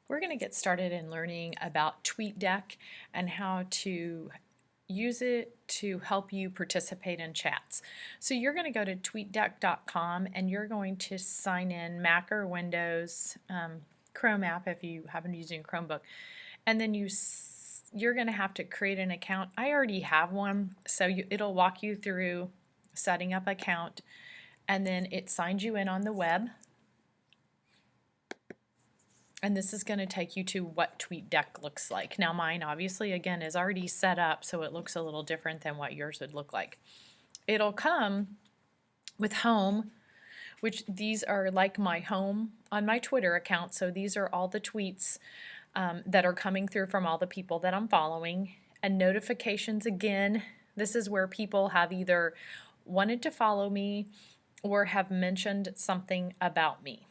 We're going to get started in learning about Tweetdeck and how to use it to help you participate in chats. So you're going to go to tweetdeck.com and you're going to sign in Mac or Windows, Chrome app if you happen to be using Chromebook, and then you're going to have to create an account. I already have one, so it'll walk you through setting up an account, and then it signs you in on the web. And this is going to take you to what Tweetdeck looks like. Now mine obviously again is already set up, so it looks a little different than what yours would look like. It'll come with home, which these are like my home on my Twitter account. So these are all the tweets that are coming through from all the people that I'm following. And notifications, again, this is where people have either wanted to follow me or have mentioned something about me.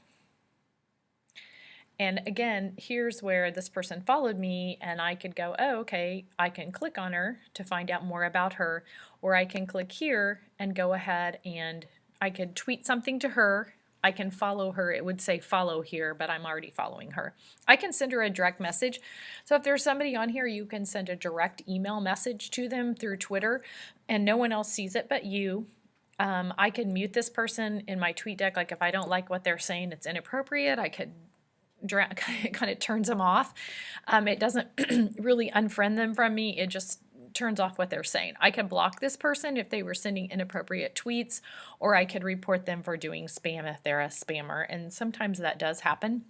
And again, here's where this person followed me, and I could go, oh, okay, I can click on her to find out more about her, or I can click here and go ahead and I could tweet something to her. I can follow her. It would say follow here, but I'm already following her. I can send her a direct message. So if there's somebody on here, you can send a direct email message to them through Twitter, and no one else sees it but you. I can mute this person in my Tweetdeck. Like if I don't like what they're saying, it's inappropriate, I could it kind of turns them off. It doesn't really unfriend them from me. It just turns off what they're saying. I can block this person if they were sending inappropriate tweets, or I could report them for doing spam if they're a spammer, and sometimes that does happen.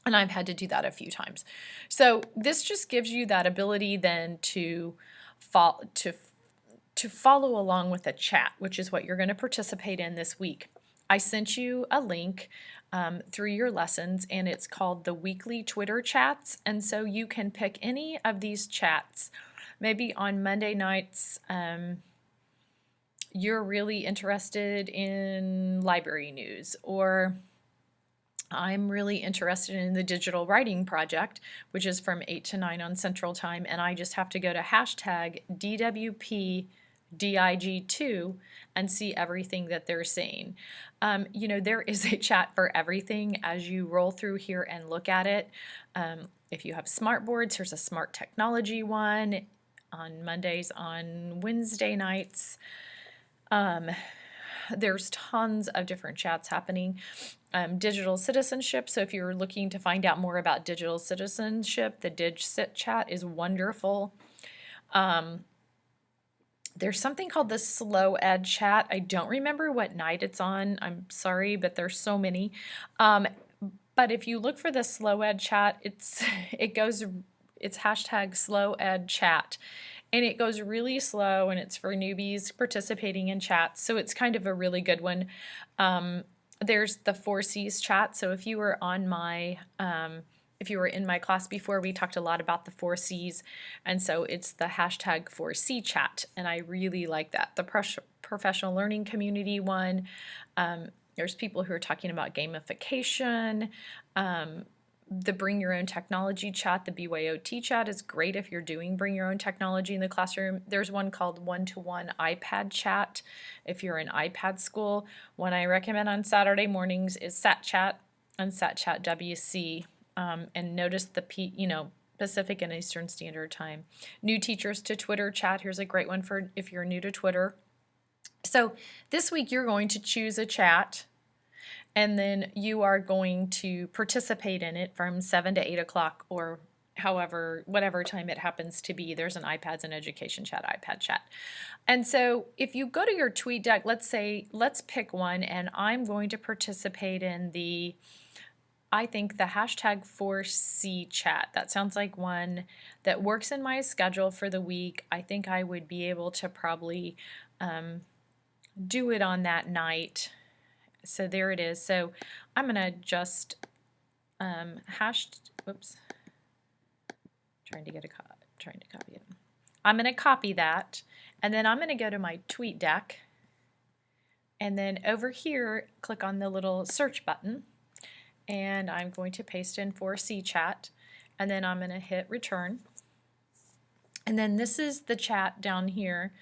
And I've had to do that a few times. So this just gives you that ability then to follow along with a chat, which is what you're going to participate in this week. I sent you a link through your lessons, and it's called the weekly Twitter chats, and so you can pick any of these chats. Maybe on Monday nights you're really interested in library news, or I'm really interested in the digital writing project, which is from 8 to 9 on Central Time, and I just have to go to hashtag DWPDIG2 and see everything that they're saying. You know, there is a chat for everything as you roll through here and look at it. If you have smart boards, here's a smart technology one on Mondays. On Wednesday nights, there's tons of different chats happening. Digital citizenship, so if you're looking to find out more about digital citizenship, the DigCit chat is wonderful. There's something called the Slow Ed chat. I don't remember what night it's on. I'm sorry, but there's so many. But if you look for the Slow Ed chat, it's hashtag Slow Ed chat. And it goes really slow, and it's for newbies participating in chats. So it's kind of a really good one. There's the 4Cs chat. So if you were on my if you were in my class before, we talked a lot about the 4Cs, and so it's the hashtag 4C chat, and I really like that. The professional learning community one, there's people who are talking about gamification. The bring your own technology chat, the BYOT chat, is great if you're doing bring your own technology in the classroom. There's one called one-to-one iPad chat if you're in iPad school. One I recommend on Saturday mornings is SatChat and SatChat WC. And notice the Pacific and Eastern Standard Time. New teachers to Twitter chat. Here's a great one for if you're new to Twitter. So this week you're going to choose a chat, and then you are going to participate in it from 7 to 8 o'clock, or whatever time it happens to be. There's an iPads and Education chat, iPad chat. And so if you go to your Tweetdeck, let's pick one, and I'm going to participate in I think the hashtag 4C chat. That sounds like one that works in my schedule for the week. I think I would be able to probably do it on that night. So there it is. So I'm going to just whoops, trying to copy it. I'm going to copy that, and then I'm going to go to my Tweetdeck, and then over here click on the little search button, and I'm going to paste in 4C chat, and then I'm going to hit return. And then this is the chat down here,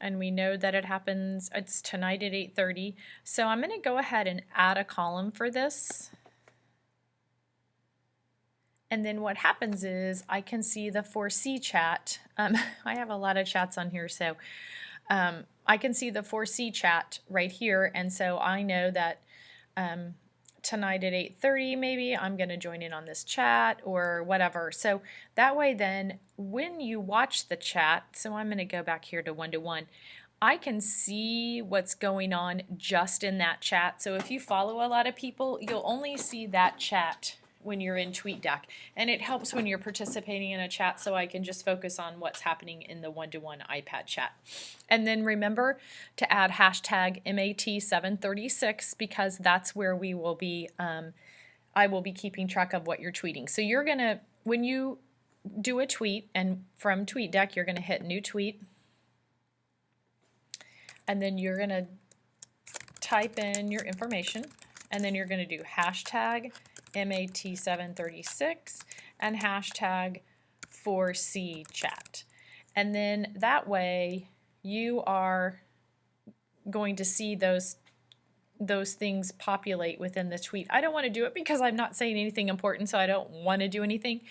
and we know that it's tonight at 8:30. So I'm going to go ahead and add a column for this. And then what happens is I can see the 4C chat. I have a lot of chats on here, so I can see the 4C chat right here, and so I know that tonight at 8:30 maybe I'm going to join in on this chat or whatever. So that way then when you watch the chat, so I'm going to go back here to one-to-one, I can see what's going on just in that chat. So if you follow a lot of people, you'll only see that chat when you're in Tweetdeck, and it helps when you're participating in a chat so I can just focus on what's happening in the one-to-one iPad chat. And then remember to add hashtag MAT736 because that's where we will be, I will be keeping track of what you're tweeting. So you're gonna, when you do a tweet and from Tweetdeck, you're gonna hit new tweet, and then you're gonna type in your information, and then you're gonna do hashtag MAT736 and hashtag 4C chat. And then that way you are going to see those things populate within the tweet. I don't want to do it because I'm not saying anything important, so I don't want to do anything.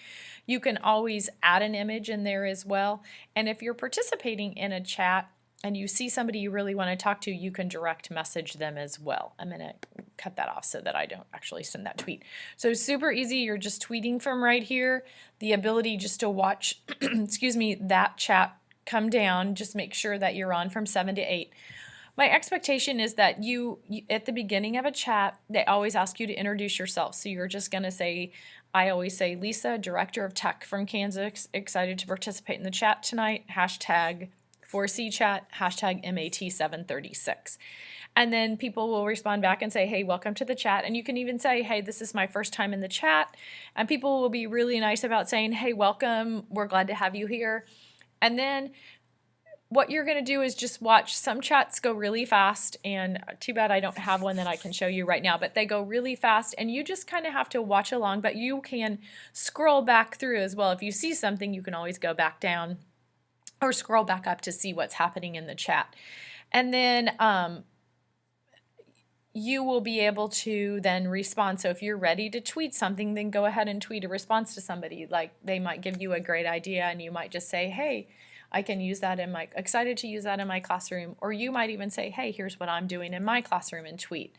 You can always add an image in there as well. And if you're participating in a chat and you see somebody you really want to talk to, you can direct message them as well. I'm going to cut that off so that I don't actually send that tweet. So super easy. You're just tweeting from right here. The ability just to watch, excuse me, that chat come down. Just make sure that you're on from 7 to 8. My expectation is that you at the beginning of a chat, they always ask you to introduce yourself. So you're just going to say, I always say, Lisa, Director of Tech from Kansas, excited to participate in the chat tonight, hashtag 4C chat, hashtag MAT736. And then people will respond back and say, hey, welcome to the chat. And you can even say, hey, this is my first time in the chat. And people will be really nice about saying, hey, welcome, we're glad to have you here. And then what you're going to do is just watch. Some chats go really fast, and too bad I don't have one that I can show you right now, but they go really fast, and you just kind of have to watch along, but you can scroll back through as well. If you see something, you can always go back down or scroll back up to see what's happening in the chat. And then you will be able to then respond. So if you're ready to tweet something, then go ahead and tweet a response to somebody. Like they might give you a great idea and you might just say, hey, I can use that in my, excited to use that in my classroom. Or you might even say, hey, here's what I'm doing in my classroom, and tweet.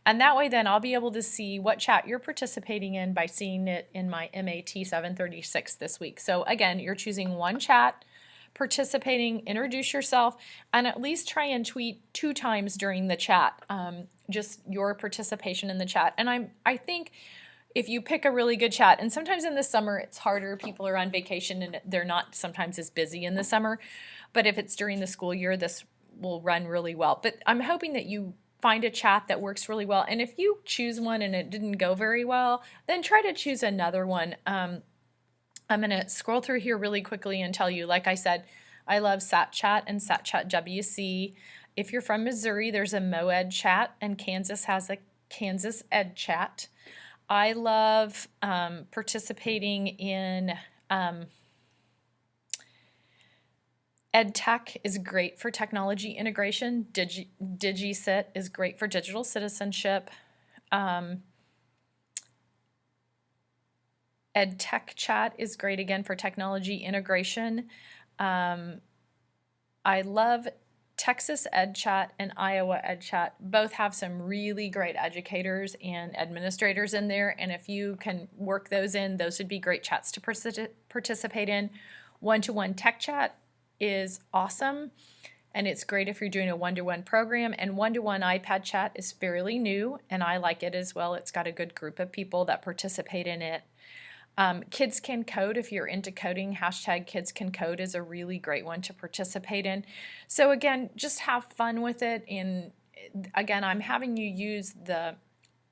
And that way then I'll be able to see what chat you're participating in by seeing it in my MAT736 this week. So again, you're choosing one chat, participating, introduce yourself, and at least try and tweet 2 times during the chat, just your participation in the chat. And I think if you pick a really good chat, and sometimes in the summer it's harder, people are on vacation and they're not sometimes as busy in the summer, but if it's during the school year, this will run really well. But I'm hoping that you find a chat that works really well, and if you choose one and it didn't go very well, then try to choose another one. I'm going to scroll through here really quickly and tell you, like I said, I love SatChat and SatChat WC. If you're from Missouri, there's a MoEd chat, and Kansas has a Kansas Ed chat. I love participating in EdTech is great for technology integration. DigiCit is great for digital citizenship. EdTech chat is great again for technology integration. I love Texas Ed Chat and Iowa Ed Chat. Both have some really great educators and administrators in there, and if you can work those in, those would be great chats to participate in. One-to-one Tech Chat is awesome, and it's great if you're doing a one-to-one program, and one-to-one iPad chat is fairly new, and I like it as well. It's got a good group of people that participate in it. Kids Can Code, if you're into coding, hashtag Kids Can Code is a really great one to participate in. So again, just have fun with it. And again, I'm having you use the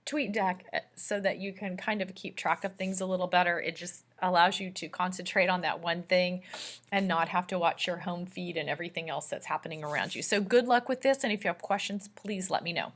Tweetdeck so that you can kind of keep track of things a little better. It just allows you to concentrate on that one thing and not have to watch your home feed and everything else that's happening around you. So good luck with this, and if you have questions, please let me know.